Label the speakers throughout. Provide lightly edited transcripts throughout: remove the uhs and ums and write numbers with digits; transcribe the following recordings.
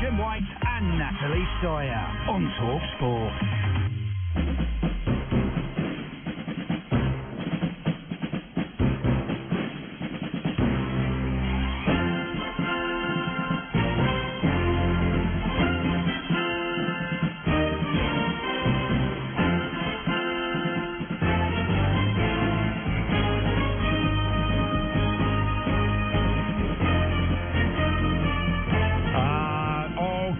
Speaker 1: Jim White and Natalie Sawyer on talkSPORT.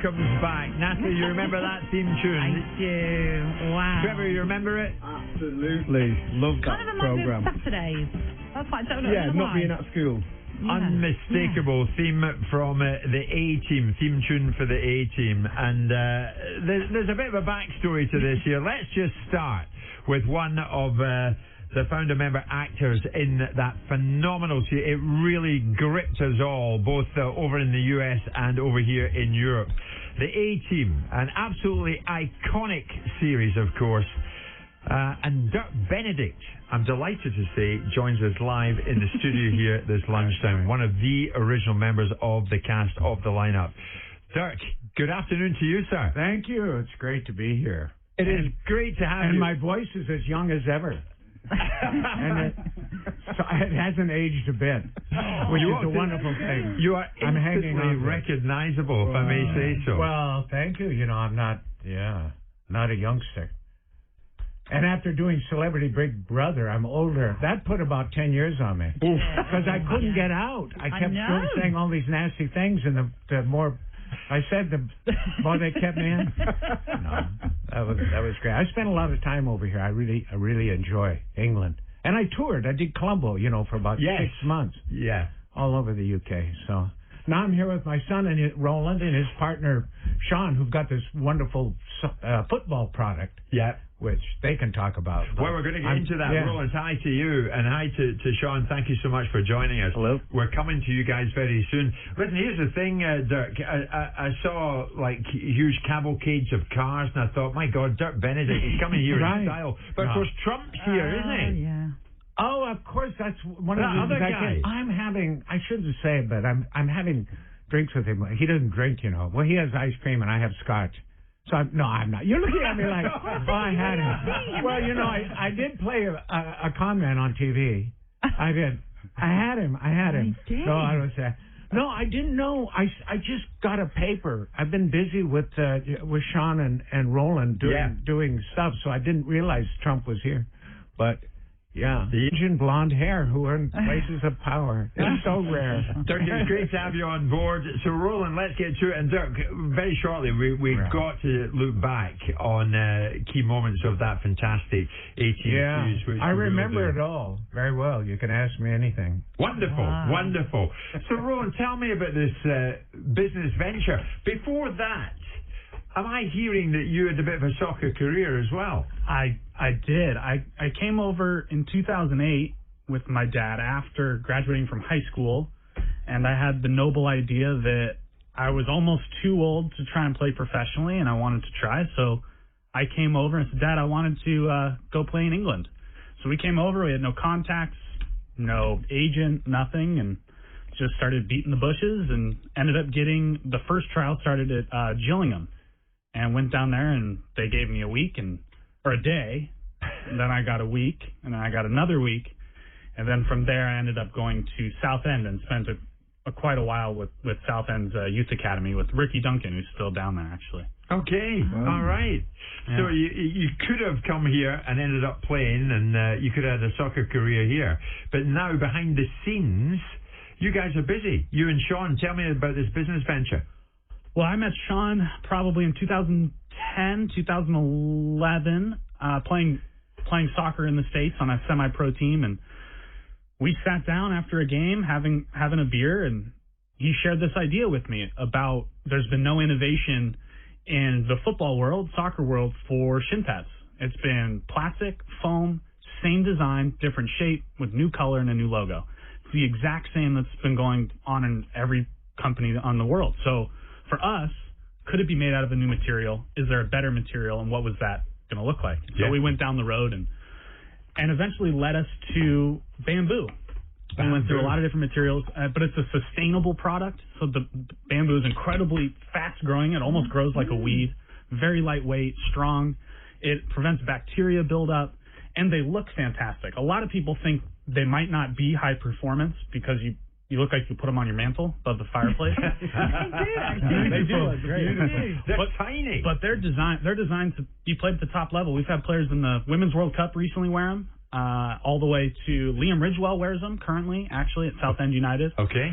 Speaker 2: Comes back. Natalie, you remember that theme tune?
Speaker 3: I do. Wow.
Speaker 2: Trevor, you remember it?
Speaker 4: Absolutely. Love that
Speaker 3: Kind of
Speaker 4: program.
Speaker 3: reminds me of Saturdays. That's why I don't know.
Speaker 4: Yeah, not being at school.
Speaker 3: Yeah.
Speaker 2: Unmistakable theme from the A-Team, theme tune for the A-Team. And there's a bit of a backstory to this here. Let's just start with one of the founder member actors in that phenomenal series. It really gripped us all, both over in the US and over here in Europe. The A-Team, an absolutely iconic series, of course. And Dirk Benedict, I'm delighted to say, joins us live in the studio here at this lunchtime. One of the original members of the cast of the lineup. Dirk, good afternoon to you, sir.
Speaker 4: Thank you. It's great to be here.
Speaker 2: It is great to have you.
Speaker 4: And my voice is as young as ever. And it hasn't aged a bit, which is a wonderful thing.
Speaker 2: You are instantly recognizable, if I may say so.
Speaker 4: Well, thank you. You know, I'm not a youngster. And after doing Celebrity Big Brother, I'm older. That put about 10 years on me. Because I couldn't get out. I kept saying all these nasty things, and the more I said, the more they kept me in. No, that was great. I spent a lot of time over here. I really enjoy England. And I toured. I did Colombo, for about 6 months.
Speaker 2: Yeah.
Speaker 4: All over the UK. So now I'm here with my son and Roland and his partner Sean, who've got this wonderful football product.
Speaker 2: Yeah.
Speaker 4: Which they can talk about.
Speaker 2: Well, we're going to get into that.
Speaker 4: Yeah.
Speaker 2: Roland, hi to you, and hi to Sean. Thank you so much for joining us.
Speaker 4: Hello.
Speaker 2: We're coming to you guys very soon. Listen, here's the thing, Dirk. I saw, huge cavalcades of cars, and I thought, my God, Dirk Benedict is coming here in style. But, of course, Trump's here, isn't he?
Speaker 3: Yeah.
Speaker 4: Oh, of course, that's one of the
Speaker 2: other guy.
Speaker 4: I'm having, I shouldn't say, but I'm having drinks with him. He doesn't drink, Well, he has ice cream, and I have scotch. So, no, I'm not. You're looking at me like, oh, I had him. Well, I did play a con man on TV. I did. I had him.
Speaker 3: Did.
Speaker 4: No, I don't say. No, I didn't know. I just got a paper. I've been busy with Sean and Roland doing stuff, so I didn't realize Trump was here. But yeah, the Asian blonde hair who are in places of power. It's so rare.
Speaker 2: Dirk, it's great to have you on board. So, Roland, let's get to it. And Dirk, very shortly, we've got to look back on key moments of that fantastic 18 series. Which
Speaker 4: I remember it all very well. You can ask me anything.
Speaker 2: Wonderful, wonderful. So, Roland, tell me about this business venture. Before that, am I hearing that you had a bit of a soccer career as well?
Speaker 5: I did. I came over in 2008 with my dad after graduating from high school, and I had the noble idea that I was almost too old to try and play professionally, and I wanted to try. So I came over and said, Dad, I wanted to go play in England. So we came over. We had no contacts, no agent, nothing, and just started beating the bushes and ended up getting the first trial started at Gillingham. And went down there, and they gave me a week or a day. And then I got a week, and then I got another week. And then from there, I ended up going to Southend and spent quite a while with Southend's youth academy with Ricky Duncan, who's still down there, actually.
Speaker 2: Okay, all right. Yeah. So you could have come here and ended up playing, and you could have had a soccer career here. But now, behind the scenes, you guys are busy. You and Sean, tell me about this business venture.
Speaker 5: Well, I met Sean probably in 2010, 2011, playing soccer in the States on a semi-pro team, and we sat down after a game having a beer, and he shared this idea with me about there's been no innovation in the football world, soccer world, for shin pads. It's been plastic, foam, same design, different shape with new color and a new logo. It's the exact same that's been going on in every company on the world. So for us, could it be made out of a new material? Is there a better material? And what was that going to look like? So we went down the road and eventually led us to bamboo. We went through a lot of different materials, but it's a sustainable product. So the bamboo is incredibly fast growing. It almost grows like a weed. Very lightweight, strong. It prevents bacteria buildup, and they look fantastic. A lot of people think they might not be high performance because you look like you put them on your mantle above the fireplace.
Speaker 3: They do, actually.
Speaker 5: They do look great.
Speaker 2: They're tiny.
Speaker 5: But they're designed to be played at the top level. We've had players in the Women's World Cup recently wear them, all the way to Liam Ridgewell wears them currently, actually, at Southend United.
Speaker 2: Okay.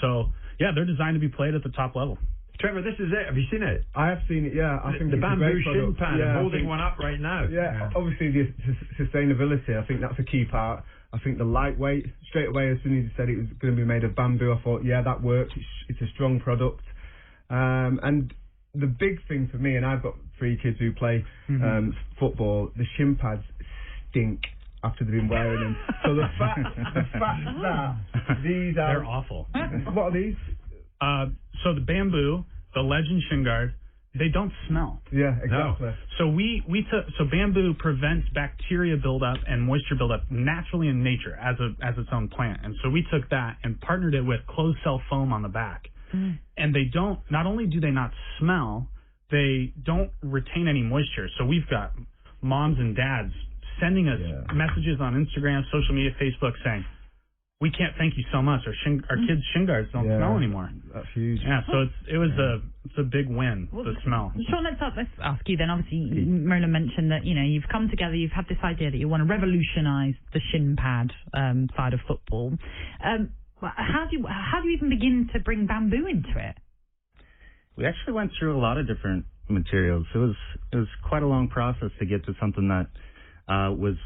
Speaker 5: So, yeah, they're designed to be played at the top level.
Speaker 2: Trevor, this is it. Have you seen it?
Speaker 6: I have seen it, yeah. I think
Speaker 2: the
Speaker 6: it's a
Speaker 2: bamboo
Speaker 6: great
Speaker 2: shin
Speaker 6: product.
Speaker 2: pad.
Speaker 6: Yeah,
Speaker 2: I'm holding one up right now.
Speaker 6: Yeah, obviously the sustainability, I think that's a key part. I think the lightweight, straight away, as soon as you said it was going to be made of bamboo, I thought, yeah, that works. It's a strong product. And the big thing for me, and I've got 3 kids who play football, the shin pads stink after they've been wearing them. So the fact that these are...
Speaker 5: They're awful.
Speaker 6: What are these?
Speaker 5: So the bamboo, the Legend Shin Guard, they don't smell.
Speaker 6: Yeah, exactly.
Speaker 5: No. So bamboo prevents bacteria buildup and moisture buildup naturally in nature as its own plant. And so we took that and partnered it with closed cell foam on the back. And they don't, not only do they not smell, they don't retain any moisture. So we've got moms and dads sending us messages on Instagram, social media, Facebook saying, we can't thank you so much. Our kids' shin guards don't smell anymore.
Speaker 6: That's huge.
Speaker 5: Yeah, so it's a big win, the smell.
Speaker 3: Sean, let's ask you then. Obviously, Merlin mentioned that you've come together, you've had this idea that you want to revolutionise the shin pad side of football. How do you even begin to bring bamboo into it?
Speaker 7: We actually went through a lot of different materials. It was quite a long process to get to something that was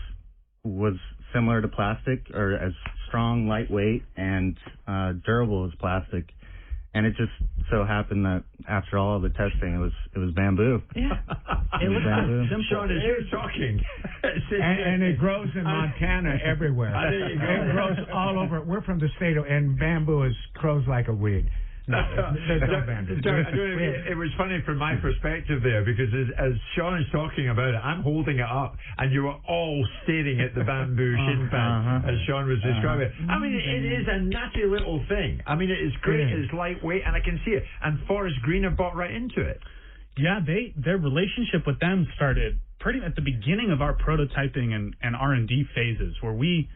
Speaker 7: similar to plastic, or as strong, lightweight, and durable as plastic. And it just so happened that after all of the testing, it was bamboo.
Speaker 3: Yeah.
Speaker 5: It was bamboo.
Speaker 2: Sean, as you're talking,
Speaker 4: and it grows in Montana everywhere. It grows all over. We're from the state of, and bamboo grows like a weed. No, there's no bamboo.
Speaker 2: It was funny from my perspective there, because as Sean is talking about it, I'm holding it up, and you were all staring at the bamboo shin pad as Sean was describing it. I mean, it is a nutty little thing. I mean, it is great. It's lightweight, and I can see it. And Forest Green have bought right into it.
Speaker 5: Yeah, their relationship with them started pretty at the beginning of our prototyping and R&D phases, where we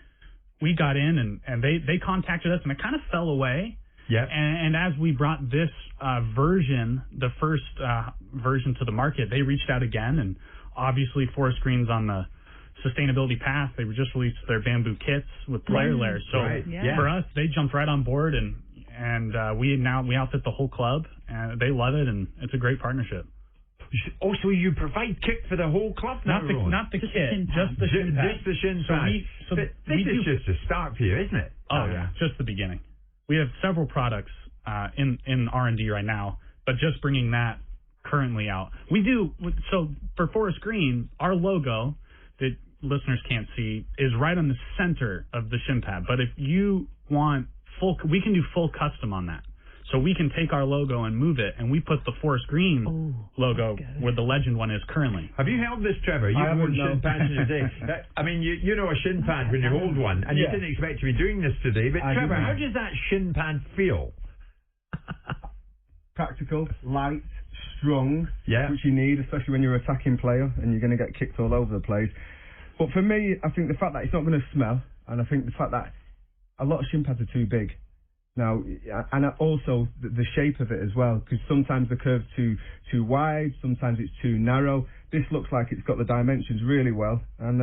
Speaker 5: got in and they contacted us, and it kind of fell away.
Speaker 2: Yeah.
Speaker 5: And as we brought this version, the first version to the market, they reached out again, and obviously Forest Green's on the sustainability path. They just released their bamboo kits with player layers. So for us, they jumped right on board, and we outfit the whole club, and they love it, and it's a great partnership.
Speaker 2: Oh, so you provide kit for the whole club now?
Speaker 5: Not the kit, just the shin pad.
Speaker 2: Just the shin pad. This is just a start for you, isn't it?
Speaker 5: Oh yeah, just the beginning. We have several products in R&D right now, but just bringing that currently out. We do, so for Forest Green, our logo that listeners can't see is right on the center of the shin pad. But if you want we can do full custom on that. So we can take our logo and move it, and we put the Forest Green logo where the Legend one is currently.
Speaker 2: Have you held this, Trevor? You've worn shin pads today. I mean, you know a shin pad when you hold one, and you didn't expect to be doing this today. But Trevor, how does that shin pad feel?
Speaker 6: Practical, light, strong, which you need, especially when you're an attacking player and you're going to get kicked all over the place. But for me, I think the fact that it's not going to smell, and I think the fact that a lot of shin pads are too big. Now, and also the shape of it as well, because sometimes the curve's too wide, sometimes it's too narrow. This looks like it's got the dimensions really well, and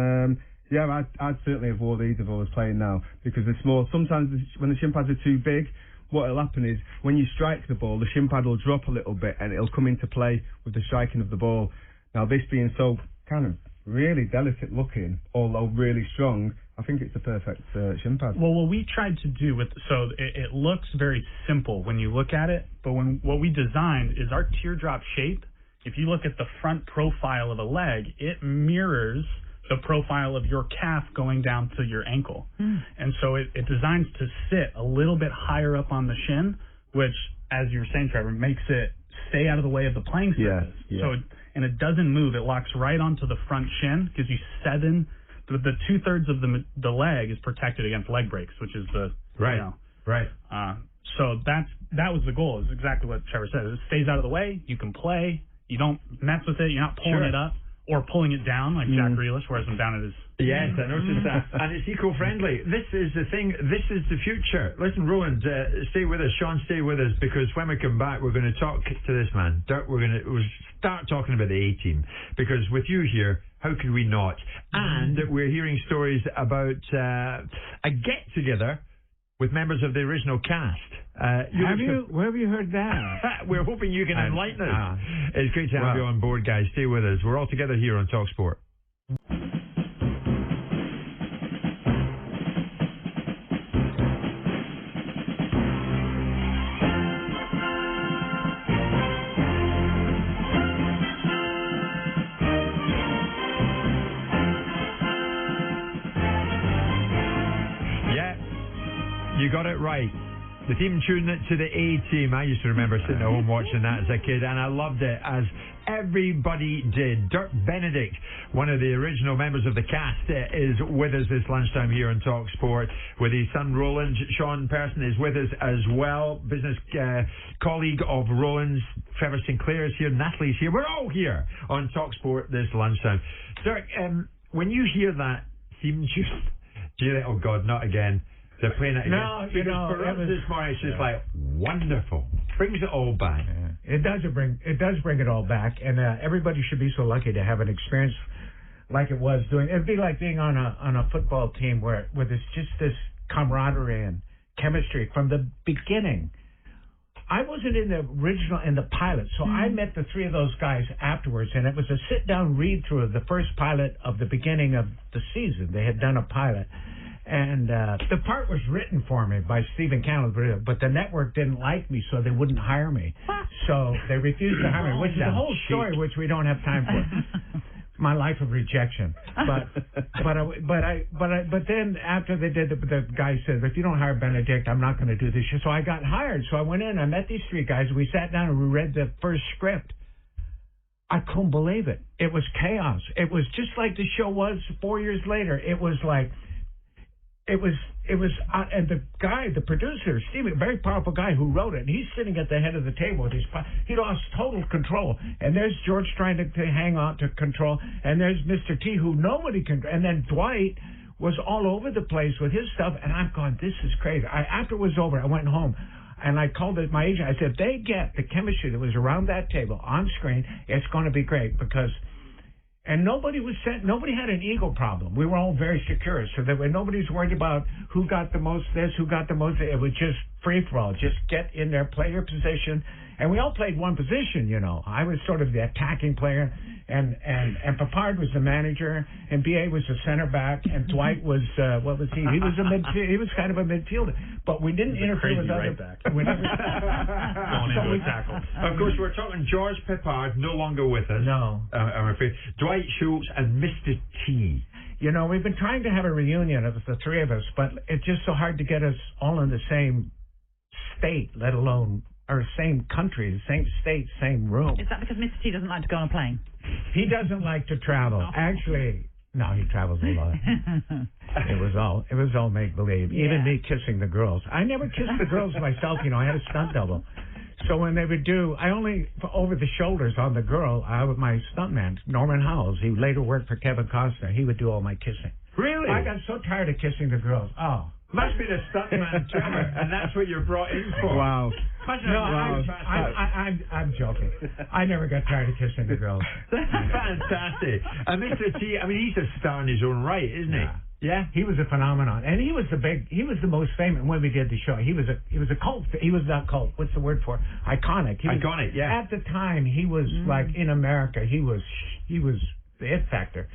Speaker 6: I'd certainly have wore these if I was playing now, because they're small. Sometimes when the shin pads are too big, what'll happen is when you strike the ball, the shin pad will drop a little bit, and it'll come into play with the striking of the ball. Now, this being so kind of really delicate looking, although really strong, I think it's the perfect shin pad.
Speaker 5: Well, what we tried to do it looks very simple when you look at it, but what we designed is our teardrop shape. If you look at the front profile of a leg, it mirrors the profile of your calf going down to your ankle. And so it designs to sit a little bit higher up on the shin, which, as you were saying, Trevor, makes it stay out of the way of the playing surface. So it doesn't move. It locks right onto the front shin, gives you the 2/3 of the leg is protected against leg breaks, which is the So that was the goal. Is exactly what Trevor said. It stays out of the way. You can play. You don't mess with it. You're not pulling it up or pulling it down like Jack Grealish wears him down at his...
Speaker 2: Yes, I noticed that. And it's eco-friendly. This is the thing. This is the future. Listen, Roland, stay with us. Sean, stay with us, because when we come back, we're going to talk to this man. Dirk, we'll start talking about the A-team, because with you here, how could we not? And we're hearing stories about a get-together with members of the original cast.
Speaker 4: Where have you heard that?
Speaker 2: We're hoping you can enlighten us. It's great to have you on board, guys. Stay with us. We're all together here on talkSPORT. You got it right. The theme tune to the A-team. I used to remember sitting at home watching that as a kid, and I loved it, as everybody did. Dirk Benedict, one of the original members of the cast, is with us this lunchtime here on talkSPORT with his son Roland. Sean Person is with us as well, business colleague of Roland's. Trevor Sinclair is here, Natalie's here. We're all here on talkSPORT this lunchtime. Dirk, when you hear that theme tune, do you think, oh God, not again? They're playing it again.
Speaker 4: No,
Speaker 2: for us this morning, it's just like wonderful. Brings it all back.
Speaker 4: Yeah. It does bring it all back, and everybody should be so lucky to have an experience like it was doing. It'd be like being on a football team where there's just this camaraderie and chemistry from the beginning. I wasn't in the pilot, so I met the three of those guys afterwards, and it was a sit-down read-through of the first pilot of the beginning of the season. They had done a pilot. And the part was written for me by Stephen Cannell, but the network didn't like me, so they wouldn't hire me. So they refused to hire me, which is a whole story which we don't have time for. My life of rejection. But then after they did, the guy said, if you don't hire Benedict, I'm not going to do this show. So I got hired. So I went in, I met these three guys. We sat down and we read the first script. I couldn't believe it. It was chaos. It was just like the show was 4 years later. It was like... It was, and the guy, the producer, Steve, a very powerful guy who wrote it, and he's sitting at the head of the table with he lost total control. And there's George trying to hang on to control, and there's Mr. T, who nobody can, and then Dwight was all over the place with his stuff, and I'm going, this is crazy. After it was over, I went home, and I called my agent. I said, if they get the chemistry that was around that table on screen, it's going to be great, because... And nobody had an ego problem. We were all very secure, so that nobody's worried about who got the most this, who got the most. It was just free for all. Just get in there, play your position, and we all played one position. I was sort of the attacking player, and Papard was the manager, and B.A. was the center back, and Dwight was what was he? He was he was kind of a midfielder, but we didn't interfere with other. Back. We never
Speaker 5: going into a tackle.
Speaker 2: Of course, we're talking George Papard, no longer with us.
Speaker 4: No,
Speaker 2: I'm afraid. Dwight Schultz and Mr. T.
Speaker 4: We've been trying to have a reunion of the three of us, but it's just so hard to get us all in the same state, let alone or same country, same state, same room.
Speaker 3: Is that because Mr. T doesn't like to go on a plane?
Speaker 4: He doesn't like to travel. Oh. Actually, no, he travels a lot. It was all make believe. Yeah. Even me kissing the girls. I never kissed the girls myself. I had a stunt double. So when they would I only over the shoulders on the girl. My stuntman Norman Howells. He later worked for Kevin Costner. He would do all my kissing.
Speaker 2: Really?
Speaker 4: I got so tired of kissing the girls. Oh.
Speaker 2: Must be the stuntman, Trevor, and that's what you're brought in for.
Speaker 6: Wow.
Speaker 4: No, I'm joking. I never got tired of kissing the girls.
Speaker 2: Fantastic. And Mr. T, he's a star in his own right, isn't he?
Speaker 4: Yeah, he was a phenomenon, and he was the most famous when we did the show. He was a cult. He was not cult. What's the word for iconic?
Speaker 2: Iconic, yeah.
Speaker 4: At the time, he was like in America. He was the it factor.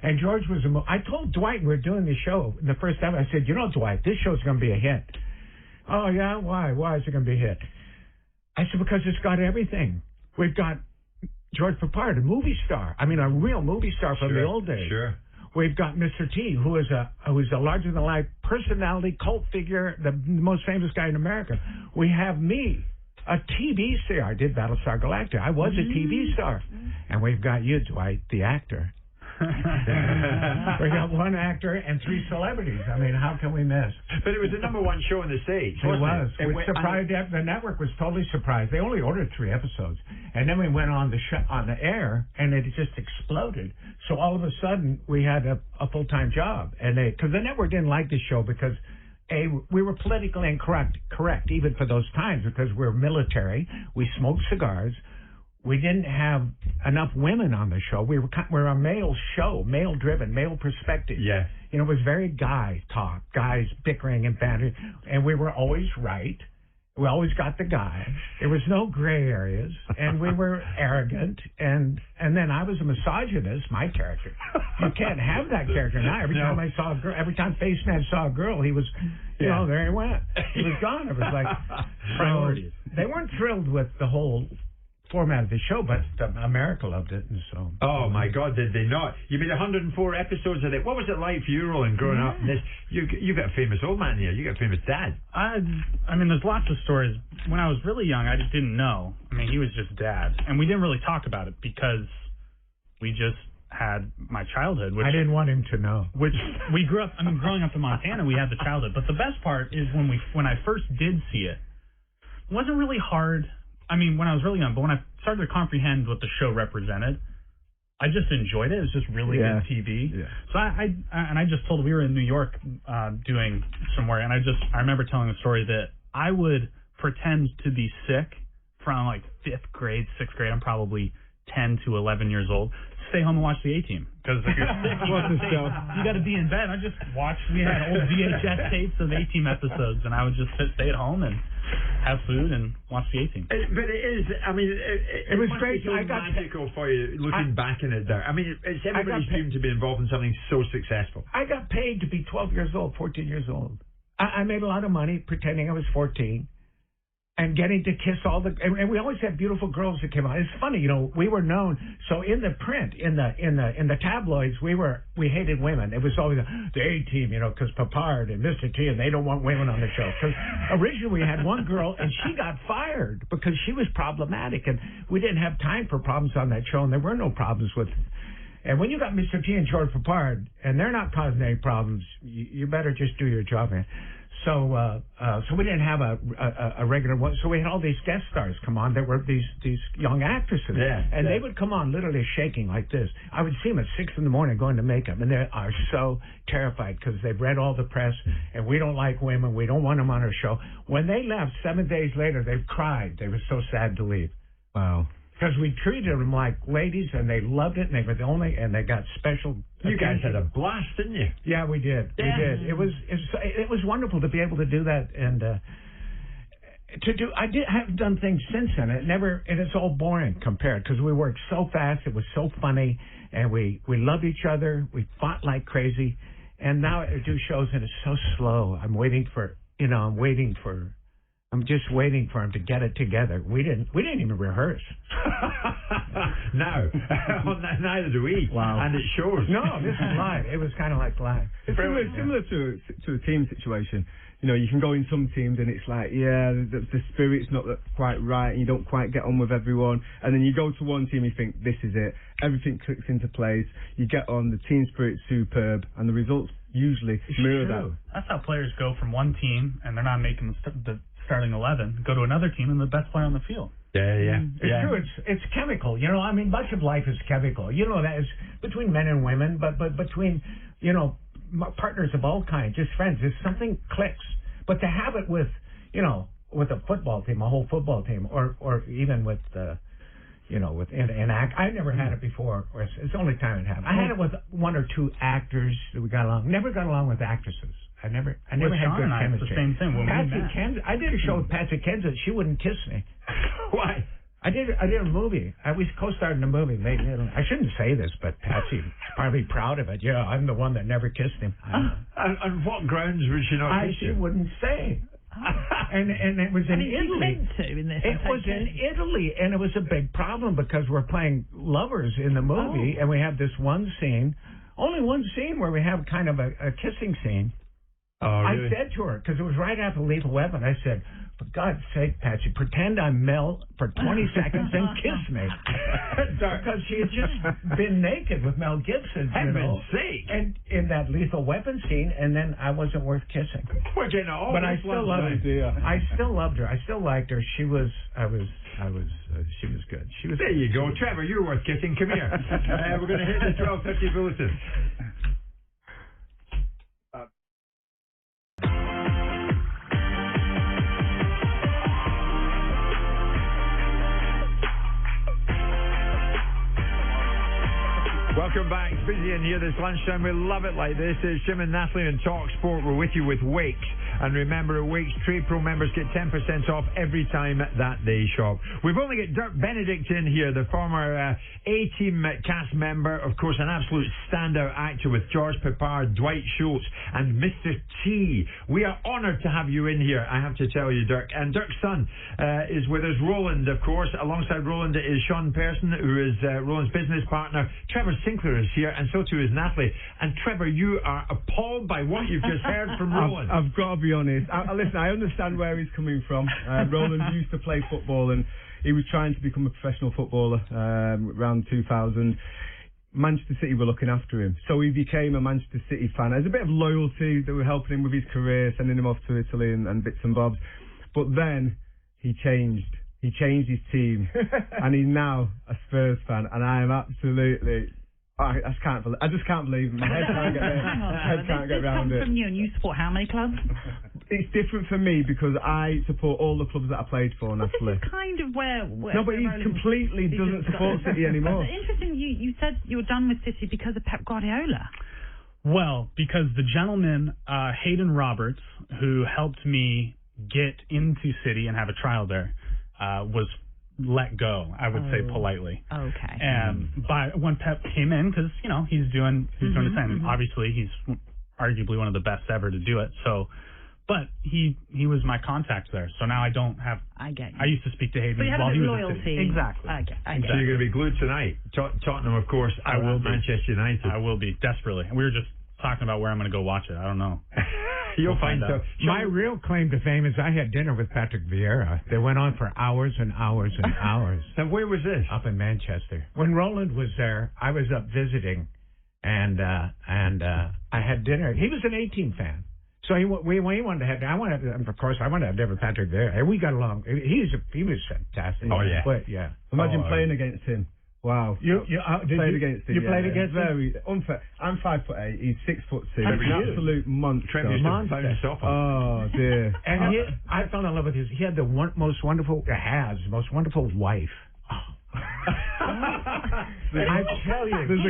Speaker 4: And George was I told Dwight we were doing the show the first time. I said, Dwight, this show's going to be a hit. Oh, yeah? Why? Why is it going to be a hit? I said, because it's got everything. We've got George Papard, a movie star. A real movie star from the old days.
Speaker 2: Sure.
Speaker 4: We've got Mr. T, who is a larger-than-life personality, cult figure, the most famous guy in America. We have me, a TV star. I did Battlestar Galactica. I was a TV star. And we've got you, Dwight, the actor. We got one actor and 3 celebrities. I mean, how can we miss?
Speaker 2: But it was the #1 show in the States,
Speaker 4: It
Speaker 2: wasn't
Speaker 4: was.
Speaker 2: it?
Speaker 4: Which surprised the network was totally surprised. They only ordered 3 episodes, and then we went on the air, and it just exploded. So all of a sudden, we had a full-time job, and because the network didn't like the show because we were politically incorrect even for those times because we're military. We smoked cigars. We didn't have enough women on the show. We're a male show, male-driven, male perspective.
Speaker 2: Yeah.
Speaker 4: You know, it was very guy talk, guys bickering and bantering, and we were always right. We always got the guy. There was no gray areas, and we were arrogant. And then I was a misogynist, my character. You can't have that character now. Every time I saw a girl, every time Faceman saw a girl, he was, you know, there he went. He was gone. It was like
Speaker 7: Priorities.
Speaker 4: They weren't thrilled with the whole format of the show, but America loved it, and so.
Speaker 2: Oh my God, did they not? You made 104 episodes of it. What was it like for you, Roland, growing up in this? You got a famous old man here. You got a famous dad.
Speaker 5: I mean, there's lots of stories. When I was really young, I just didn't know. I mean, he was just dad, and we didn't really talk about it because we just had my childhood. Which
Speaker 4: I didn't want him to know.
Speaker 5: Which we grew up. I mean, growing up in Montana, we had the childhood. But the best part is when I first did see it, it wasn't really hard. I mean, when I was really young, but when I started to comprehend what the show represented, I just enjoyed it. It was just really good TV. Yeah. So I just told, we were in New York doing some work, and I remember telling the story that I would pretend to be sick from like 5th grade, 6th grade. I'm probably 10 to 11 years old. Stay home and watch the A-Team because if you're sick, you got to be in bed. I just watched. We had old VHS tapes of A-Team episodes, and I would just stay at home and have food and watch the A-Team.
Speaker 2: But it is. I mean, it
Speaker 4: was
Speaker 2: must
Speaker 4: great.
Speaker 2: be so magical for you looking back in it. There. I mean, it's everybody's dream to be involved in something so successful.
Speaker 4: I got paid to be 12 years old, 14 years old. I made a lot of money pretending I was 14. And getting to kiss all and we always had beautiful girls that came out. It's funny, you know, we were known. So in the print, in the tabloids, we hated women. It was always the A-Team, you know, because Papard and Mr. T, and they don't want women on the show. Because originally we had one girl, and she got fired because she was problematic, and we didn't have time for problems on that show, and there were no problems with. And when you got Mr. T and George Papard, and they're not causing any problems, you better just do your job, man. So we didn't have a regular one. So we had all these guest stars come on. There were these young actresses, and they would come on literally shaking like this. I would see them at 6 a.m. going to makeup, and they are so terrified because they've read all the press, and we don't like women. We don't want them on our show. When they left 7 days later, they cried. They were so sad to leave.
Speaker 6: Wow.
Speaker 4: Because we treated them like ladies, and they loved it, and they were the only, and they got special.
Speaker 2: You guys had a blast, didn't you?
Speaker 4: Yeah, we did.
Speaker 2: Yeah.
Speaker 4: We did. It was wonderful to be able to do that, and I have done things since then. It's all boring compared because we worked so fast. It was so funny, and we loved each other. We fought like crazy, and now I do shows, and it's so slow. I'm just waiting for him to get it together. We didn't even rehearse.
Speaker 2: No, neither do we.
Speaker 6: Wow.
Speaker 2: And it shows.
Speaker 4: No, this is live. It was kind of like live.
Speaker 6: It's similar to a team situation. You know, you can go in some teams and it's like, the spirit's not quite right, and you don't quite get on with everyone. And then you go to one team, you think, this is it. Everything clicks into place. You get on, the team spirit's superb, and the results usually mirror that.
Speaker 5: That's how players go from one team, and they're not making the starting 11, go to another team, and the best player on the field.
Speaker 2: Yeah.
Speaker 4: It's true. It's chemical. You know, I mean, much of life is chemical. You know, that is between men and women, but between, you know, partners of all kinds, just friends. If something clicks, but to have it with, you know, with a football team, a whole football team, or even with, you know, with an act. I never had it before. Or it's the only time it happened. I had it with 1 or 2 actors that we got along. Never got along with actresses. I never had good chemistry.
Speaker 5: It's the same thing. When
Speaker 4: I did a show with Patsy Kensit. She wouldn't kiss me.
Speaker 2: Why?
Speaker 4: I did a movie. We co-starred in a movie. I shouldn't say this, but Patsy's probably proud of it. Yeah, I'm the one that never kissed him.
Speaker 2: On what grounds would she not kiss you?
Speaker 4: She wouldn't say. And it was in Italy. It was in Italy, and it was a big problem because we're playing lovers in the movie, and we have this one scene, only one scene where we have kind of a kissing scene.
Speaker 2: Oh, really?
Speaker 4: I said to her, because it was right after Lethal Weapon, I said, For God's sake, Patsy, pretend I'm Mel for 20 seconds and kiss me. Because she had just been naked with Mel Gibson.
Speaker 2: Heaven's sake.
Speaker 4: And in that Lethal Weapon scene, and then I wasn't worth kissing.
Speaker 2: We're getting all
Speaker 4: But I still loved her. I still loved her. I still liked her. She was good. She was.
Speaker 2: There you go. Trevor, you're worth kissing. Come here. We're going to hit the 12:50 bulletin. Welcome back. It's busy in here this lunchtime. We love it like this. It's Jim and Natalie on talkSPORT. We're with you with Wakes. And remember, at Wakes, Trade Pro members get 10% off every time that they shop. We've only got Dirk Benedict in here, the former A-Team cast member. Of course, an absolute standout actor with George Peppard, Dwight Schultz, and Mr. T. We are honoured to have you in here, I have to tell you, Dirk. And Dirk's son is with us, Roland, of course. Alongside Roland is Sean Pearson, who is Roland's business partner. Trevor Sinclair is here, and so too is Natalie. And Trevor, you are appalled by what you've just heard from Roland.
Speaker 6: I've got to be honest. Listen, I understand where he's coming from. Roland used to play football, and he was trying to become a professional footballer around 2000. Manchester City were looking after him, so he became a Manchester City fan. There's a bit of loyalty. They were helping him with his career, sending him off to Italy and bits and bobs. But then he changed. He changed his team, and he's now a Spurs fan, and I am absolutely... I just can't believe it. My head can't get there. Head can't get around it.
Speaker 3: From you, and you support how many clubs?
Speaker 6: It's different for me because I support all the clubs that I played for, Natalie.
Speaker 3: This is kind of where
Speaker 6: no, but he completely doesn't support City anymore.
Speaker 3: It's interesting. You said you were done with City because of Pep Guardiola.
Speaker 5: Well, because the gentleman, Hayden Roberts, who helped me get into City and have a trial there, was let go, I would say politely.
Speaker 3: Okay.
Speaker 5: And when Pep came in, because he's doing the same. And obviously, he's arguably one of the best ever to do it. So, but he was my contact there. So now I don't have.
Speaker 3: I get you.
Speaker 5: I used to speak to Hayden
Speaker 3: so you have
Speaker 5: while he was
Speaker 3: loyalty.
Speaker 5: at City. Exactly.
Speaker 3: Okay.
Speaker 2: So you're going to be glued tonight. Tottenham, of course.
Speaker 5: I will be.
Speaker 2: Manchester United.
Speaker 5: I will be desperately. And we were just talking about where I'm going to go watch it. I don't know.
Speaker 2: You'll find out.
Speaker 4: My real claim to fame is I had dinner with Patrick Vieira. They went on for hours and hours and hours.
Speaker 2: And where was this?
Speaker 4: Up in Manchester. When Roland was there, I was up visiting, and I had dinner. He was an A-Team fan, so he wanted to have. I wanted to have dinner with Patrick Vieira, and we got along. He was fantastic.
Speaker 2: Oh yeah,
Speaker 4: but, yeah.
Speaker 6: Imagine playing against him. Wow.
Speaker 4: You played
Speaker 6: against him.
Speaker 4: You played against him?
Speaker 6: Very unfair. I'm 5'8". He's 6'6".
Speaker 2: An
Speaker 6: absolute monster.
Speaker 2: Trevor's monster.
Speaker 6: Oh dear.
Speaker 4: And I fell in love with his. He had the most wonderful wife. I tell you,
Speaker 6: there's a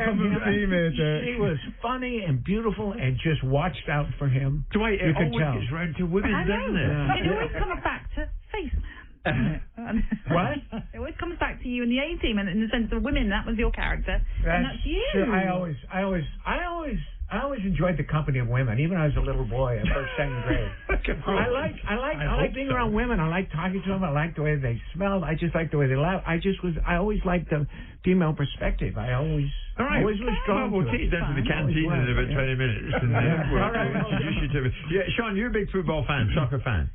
Speaker 6: common theme here.
Speaker 4: She was funny and beautiful and just watched out for him.
Speaker 2: Dwight, it always gets round to women, doesn't it?
Speaker 3: It always comes back to Faceman.
Speaker 4: What?
Speaker 3: It always comes back to you and the A-Team, and in the sense of women, that was your character, and that's you.
Speaker 4: Sure, I always enjoyed the company of women, even when I was a little boy in first, second grade. I like being around women. I like talking to them. I like the way they smelled. I just like the way they laughed. I always liked the female perspective. Always was drawn to it.
Speaker 2: We'll take you down to the canteen in about 20 minutes. And we'll introduce you to it. Yeah, Sean, you're a big football fan, soccer fan.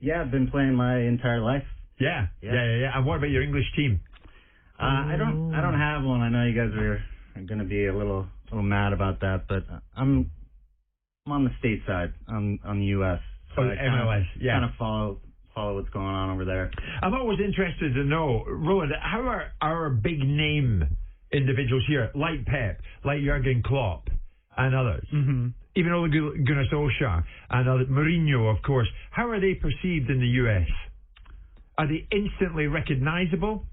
Speaker 7: Yeah, I've been playing my entire life.
Speaker 2: Yeah. And what about your English team?
Speaker 7: I don't have one. I know you guys are going to be a little mad about that, but I'm on the state side, on the U.S. So
Speaker 2: MLS,
Speaker 7: kind of follow what's going on over there.
Speaker 2: I'm always interested to know, Roland, how are our big name individuals here, like Pep, like Jurgen Klopp, and others, even Ole Gunnar Solskjaer and Mourinho, of course, how are they perceived in the U.S.? Are they instantly recognizable?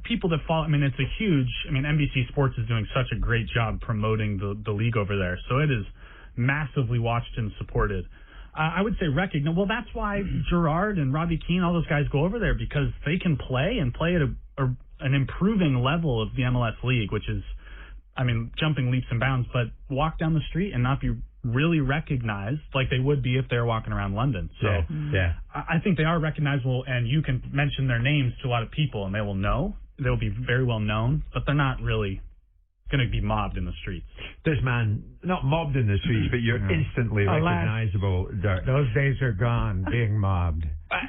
Speaker 5: People that follow. It's a huge. NBC Sports is doing such a great job promoting the league over there, so it is massively watched and supported. I would say recognized. Well, that's why Gerrard and Robbie Keane, all those guys go over there, because they can play at an improving level of the MLS league, which is, jumping leaps and bounds. But walk down the street and not be really recognized like they would be if they were walking around London. So
Speaker 2: yeah.
Speaker 5: I think they are recognizable, and you can mention their names to a lot of people and they will know. They'll be very well known, but they're not really going to be mobbed in the streets.
Speaker 2: This man, not mobbed in the streets, but you're instantly recognizable, Dirk.
Speaker 4: Those days are gone, being mobbed.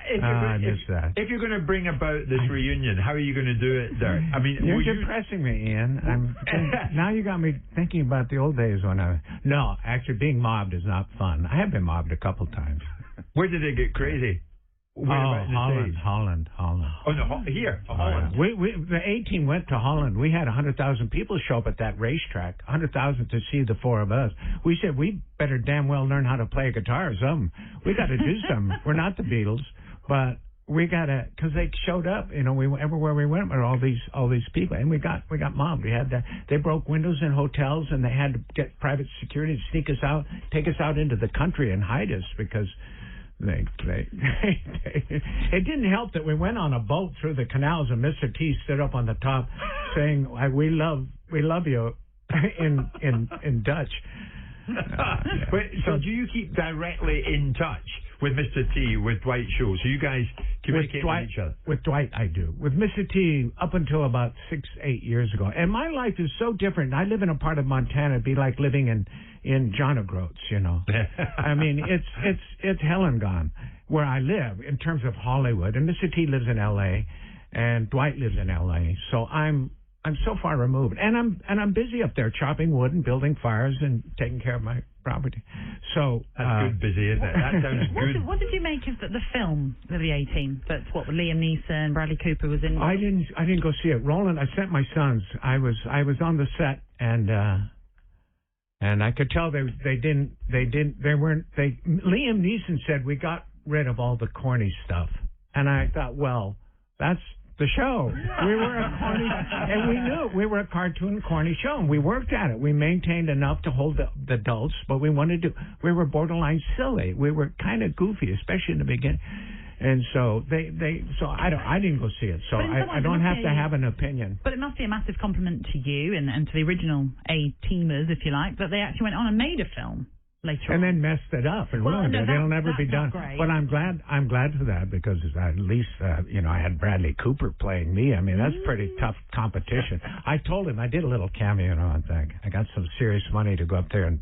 Speaker 2: If you're going to bring about this reunion, how are you going to do it, Dirk? I mean,
Speaker 4: you're depressing me, Ian. Now you got me thinking about the old days when No, actually, being mobbed is not fun. I have been mobbed a couple times.
Speaker 2: Where did it get crazy?
Speaker 4: Holland.
Speaker 2: Oh no, here, Holland.
Speaker 4: The A-team went to Holland. We had 100,000 people show up at that racetrack. 100,000 to see the four of us. We said we better damn well learn how to play a guitar or something. We got to do something. We're not the Beatles, but we got to, because they showed up. You know, everywhere we went with all these people, and we got mobbed. They broke windows in hotels, and they had to get private security to sneak us out, take us out into the country, and hide us because. It didn't help that we went on a boat through the canals and Mr. T stood up on the top saying we love you in Dutch.
Speaker 2: So do you keep directly in touch with Mr. T, with Dwight Schultz? So you guys communicate with each other?
Speaker 4: With Dwight, I do. With Mr. T, up until about 6-8 years ago. And my life is so different. I live in a part of Montana. It'd be like living in John O'Groats, you know. I mean, it's hell and gone where I live in terms of Hollywood. And Mr. T lives in L.A. and Dwight lives in L.A. So I'm so far removed, and I'm busy up there chopping wood and building fires and taking care of my property. So
Speaker 2: that's good busy, isn't it? That sounds good.
Speaker 3: What did you make of the film of the A-Team? That's what Liam Neeson, Bradley Cooper was in.
Speaker 4: I didn't go see it. Roland, I sent my sons. I was on the set, and I could tell they weren't. Liam Neeson said we got rid of all the corny stuff, and I thought, well, that's the show. We were a corny, and we knew we were a cartoon corny show, and we worked at it. We maintained enough to hold the adults, but we were borderline silly. We were kind of goofy, especially in the beginning. And so I didn't go see it, so I don't have to have an opinion.
Speaker 3: But it must be a massive compliment to you and to the original A-Teamers, if you like, that they actually went on and made a film later on.
Speaker 4: And then messed it up and ruined it. It'll never be done.
Speaker 3: Great.
Speaker 4: But I'm glad for that, because at least I had Bradley Cooper playing me. I mean, that's pretty tough competition. I told him I did a little cameo on thing. I got some serious money to go up there and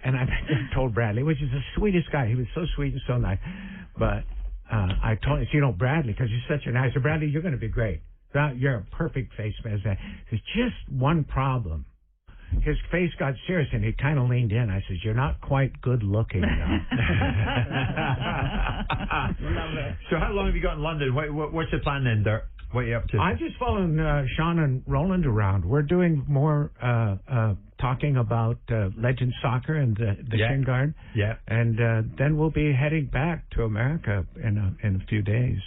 Speaker 4: I told Bradley, which is the sweetest guy. He was so sweet and so nice. But I told him, Bradley, because you're such a nice. Bradley, you're going to be great. You're a perfect face man. There's just one problem. His face got serious, and he kind of leaned in. I said, "You're not quite good looking enough."
Speaker 3: Love it.
Speaker 2: So how long have you got in London? What's the plan then, Dirk? What are you up to?
Speaker 4: I'm just following Sean and Roland around. We're doing more talking about Legend Soccer and the Shin Guard.
Speaker 2: Yeah.
Speaker 4: And then we'll be heading back to America in a few days.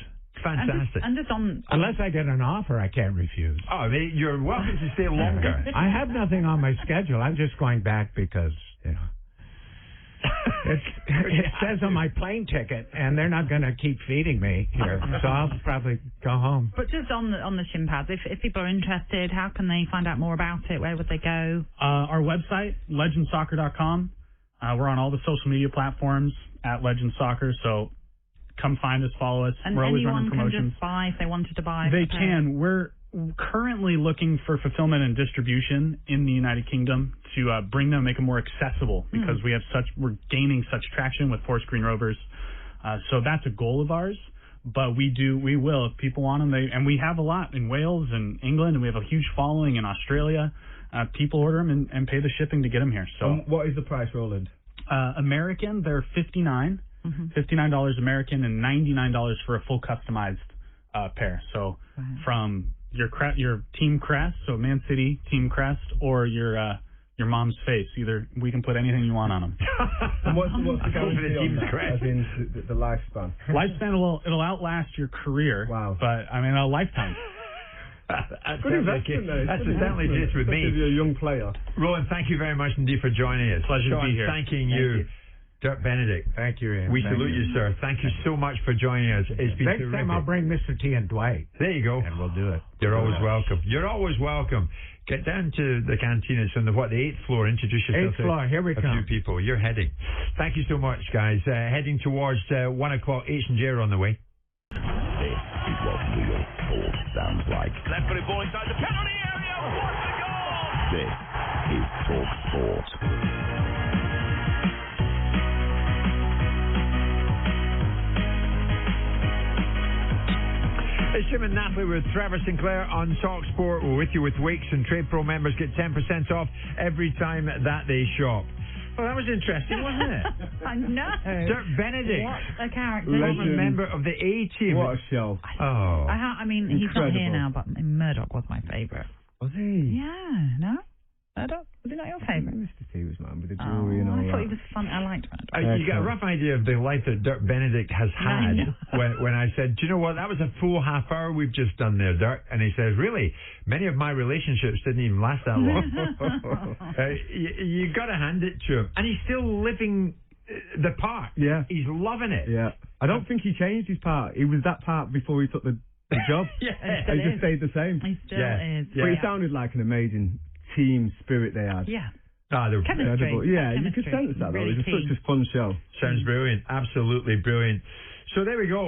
Speaker 2: Fantastic.
Speaker 3: And just on
Speaker 4: unless I get an offer, I can't refuse.
Speaker 2: Oh, I mean, you're welcome to stay longer.
Speaker 4: I have nothing on my schedule. I'm just going back because, it says on my plane ticket, and they're not going to keep feeding me here, so I'll probably go home.
Speaker 3: But just on the shin pads, if people are interested, how can they find out more about it? Where would they go?
Speaker 5: Our website, legendsoccer.com. We're on all the social media platforms at Legend Soccer, so come find us, follow us.
Speaker 3: And
Speaker 5: we're always running promotions.
Speaker 3: Anyone can just buy if they wanted to buy?
Speaker 5: They can. We're currently looking for fulfillment and distribution in the United Kingdom to bring them, make them more accessible, because we're gaining such traction with Forest Green Rovers. So that's a goal of ours. But we will, if people want them. And we have a lot in Wales and England, and we have a huge following in Australia. People order them and pay the shipping to get them here. So
Speaker 6: what is the price, Roland?
Speaker 5: American, they're $59. $59 American and $99 for a full customized pair. So from your team crest, so Man City team crest, or your mom's face, either we can put anything you want on them.
Speaker 6: And what's the guarantee on that, as in the lifespan?
Speaker 5: Lifespan it'll outlast your career.
Speaker 6: Wow!
Speaker 5: But I mean a lifetime.
Speaker 2: That's certainly the case with me.
Speaker 6: You're a young player.
Speaker 2: Roland, thank you very much indeed for joining us.
Speaker 5: Pleasure to be here.
Speaker 2: Thanking you. Dirk Benedict.
Speaker 4: Thank you, Ian.
Speaker 2: We salute you, sir. Thank you so much for joining us. It's been
Speaker 4: Next
Speaker 2: terrific.
Speaker 4: time I'll bring Mr. T and Dwight.
Speaker 2: There you go.
Speaker 4: And we'll do it.
Speaker 2: You're always welcome. You're always welcome. Get down to the canteen. It's on the 8th floor. Introduce yourself
Speaker 4: 8th floor. Here we
Speaker 2: to a
Speaker 4: come.
Speaker 2: few people. You're heading. Thank you so much, guys. Heading towards 1 o'clock. H&J are on the way.
Speaker 1: This is what real sport sounds like.
Speaker 8: Left footed ball inside the penalty area. What a goal! This is talkSPORT.
Speaker 2: It's Jim and Natalie with Trevor Sinclair on talkSPORT. We're with you with Wakes, and Trade Pro members get 10% off every time that they shop. Well, that was interesting, wasn't it?
Speaker 3: I know.
Speaker 2: Dirk Benedict.
Speaker 3: What a character.
Speaker 2: Former member of the A-team.
Speaker 6: What a show.
Speaker 3: I mean, he's not here
Speaker 6: Incredible.
Speaker 3: now, but Murdoch was my favourite.
Speaker 6: Was he?
Speaker 3: Yeah, no? Murdoch? Was he not your favourite?
Speaker 6: Mr. T was man with the jewellery and all
Speaker 3: I
Speaker 6: that.
Speaker 3: thought he was fun. I liked Murdoch.
Speaker 2: You get a rough idea of the life that Dirk Benedict has had when I said, do you know what, that was a full half hour we've just done there, Dirk. And he says, really, many of my relationships didn't even last that long. You got to hand it to him. And he's still living the part.
Speaker 6: Yeah.
Speaker 2: He's loving it.
Speaker 6: Yeah. I don't think he changed his part. He was that part before he took the job.
Speaker 2: Yeah.
Speaker 6: He just stayed the same.
Speaker 3: He still is.
Speaker 6: But he sounded like an amazing team spirit they had.
Speaker 3: Yeah.
Speaker 2: They're
Speaker 3: Chemistry.
Speaker 6: incredible. Yeah, you
Speaker 3: Chemistry.
Speaker 6: could sense that though.
Speaker 3: Really
Speaker 6: It was
Speaker 3: key.
Speaker 6: such a fun show.
Speaker 2: Sounds brilliant. Absolutely brilliant. So there we go.